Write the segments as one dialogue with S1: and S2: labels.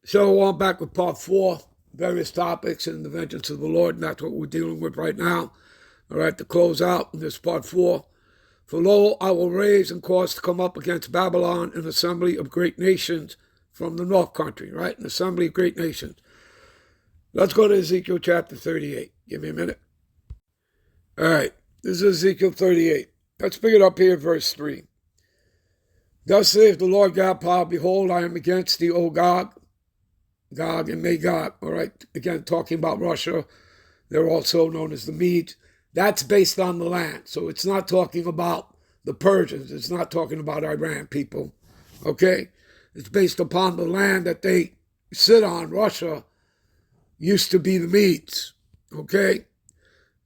S1: So on back with part 4, various topics and the vengeance of the Lord, and that's what we're dealing with right now. All right, to close out in this part 4. For lo, I will raise and cause to come up against Babylon an assembly of great nations from the north country, right? An assembly of great nations. Let's go to Ezekiel chapter 38. Give me a minute. All right, this is Ezekiel 38. Let's pick it up here, verse 3. Thus saith the Lord God power, behold, I am against thee, O Gog and Magog. All right, again, talking about Russia. They're also known as the Medes. That's based on the land. So it's not talking about the Persians. It's not talking about Iran, people. Okay? It's based upon the land that they sit on. Russia used to be the Medes. Okay?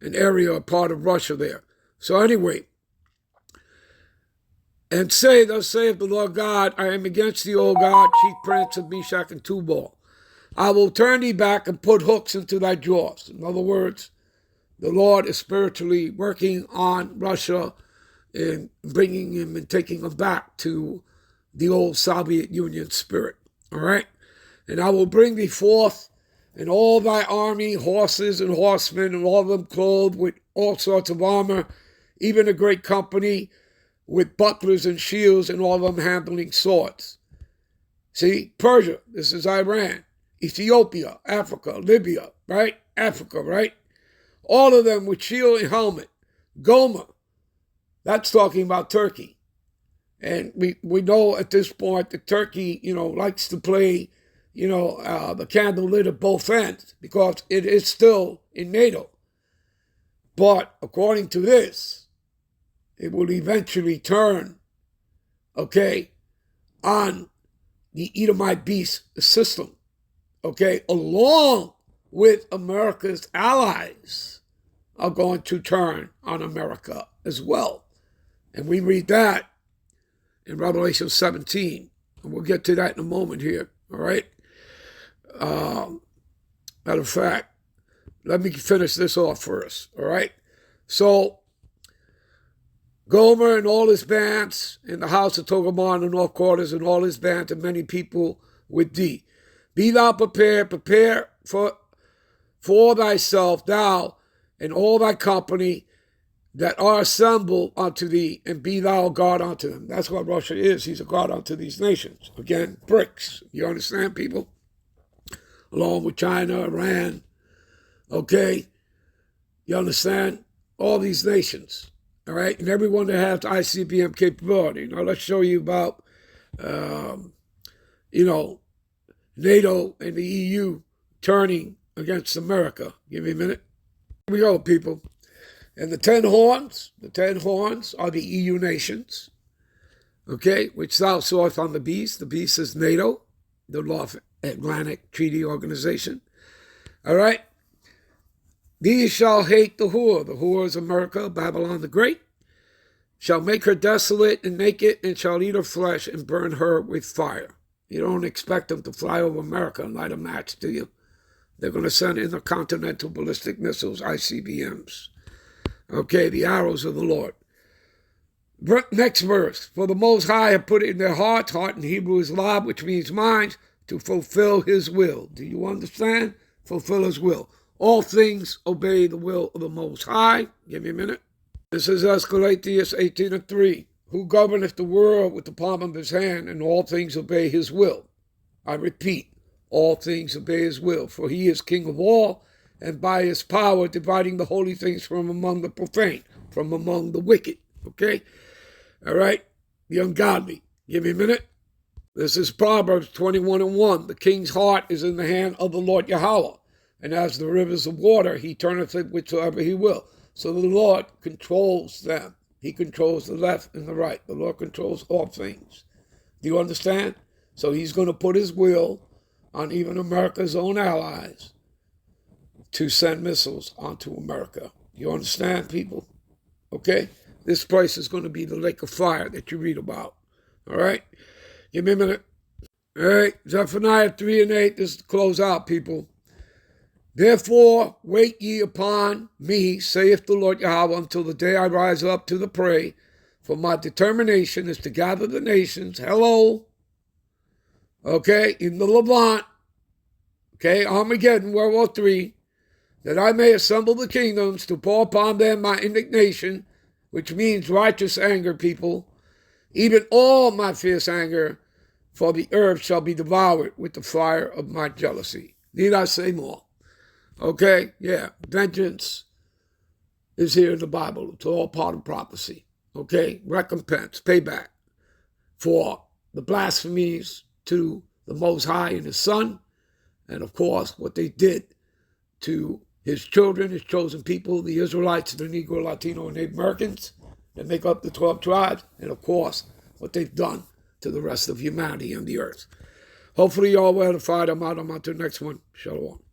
S1: An area, a part of Russia there. So anyway, and say, thus saith the Lord God, I am against thee, O God, chief prince of Meshach and Tubal. I will turn thee back and put hooks into thy jaws. In other words, the Lord is spiritually working on Russia and bringing him and taking him back to the old Soviet Union spirit. All right? And I will bring thee forth, and all thy army, horses and horsemen, and all of them clothed with all sorts of armor, even a great company with bucklers and shields, and all of them handling swords. See, Persia, this is Iran. Ethiopia, Africa, Libya, right? Africa, right? All of them with shield and helmet. Gomer, that's talking about Turkey. And we know at this point that Turkey, likes to play, the candle lit at both ends because it is still in NATO. But according to this, it will eventually turn, okay, on the Edomite beast system, okay, along with America's allies are going to turn on America as well. And we read that in Revelation 17. And we'll get to that in a moment here, all right? Matter of fact, let me finish this off first, all right? So, Gomer and all his bands in the house of Togarmah in the north quarters and all his bands and many people with thee. Be thou prepared, prepare for thyself, thou and all thy company that are assembled unto thee, and be thou a God unto them. That's what Russia is. He's a God unto these nations. Again, BRICS. You understand, people? Along with China, Iran. Okay? You understand? All these nations. All right? And everyone that has ICBM capability. Now, let's show you about, NATO and the EU turning against America. Give me a minute. Here we go, people. And the 10 horns are the EU nations, okay, which thou sawest on the beast. The beast is NATO, the North Atlantic Treaty Organization. All right? These shall hate the whore. The whore is America, Babylon the Great. Shall make her desolate and naked, and shall eat her flesh and burn her with fire. You don't expect them to fly over America and light a match, do you? They're going to send intercontinental ballistic missiles, ICBMs. Okay, the arrows of the Lord. Next verse. For the Most High have put it in their hearts, heart in Hebrew is lab, which means mind, to fulfill his will. Do you understand? Fulfill his will. All things obey the will of the Most High. Give me a minute. This is Escalatius 18:3. Who governeth the world with the palm of his hand, and all things obey his will. I repeat, all things obey his will, for he is king of all, and by his power dividing the holy things from among the profane, from among the wicked. Okay? All right? The ungodly. Give me a minute. This is Proverbs 21:1. The king's heart is in the hand of the Lord Yahweh, and as the rivers of water, he turneth it whithersoever he will. So the Lord controls them. He controls the left and the right. The Lord controls all things. Do you understand? So he's going to put his will on even America's own allies to send missiles onto America. You understand, people? Okay? This place is going to be the lake of fire that you read about. All right? Give me a minute. All right? Zephaniah 3:8. This is to close out, people. Therefore, wait ye upon me, saith the Lord Yahweh, until the day I rise up to the prey. For my determination is to gather the nations. Hello. Okay, in the Levant, Okay, Armageddon, World War III, that I may assemble the kingdoms to pour upon them my indignation, which means righteous anger, people, even all my fierce anger, for the earth shall be devoured with the fire of my jealousy. Need I say more? Okay, yeah, vengeance is here in the Bible. It's all part of prophecy. Okay, recompense, payback for the blasphemies to the Most High and His Son, and of course, what they did to His children, His chosen people, the Israelites, the Negro, Latino, and Native Americans that make up the 12 tribes, and of course, what they've done to the rest of humanity and the earth. Hopefully, you all were edified. I'm out. I'm on to the next one. Shalom.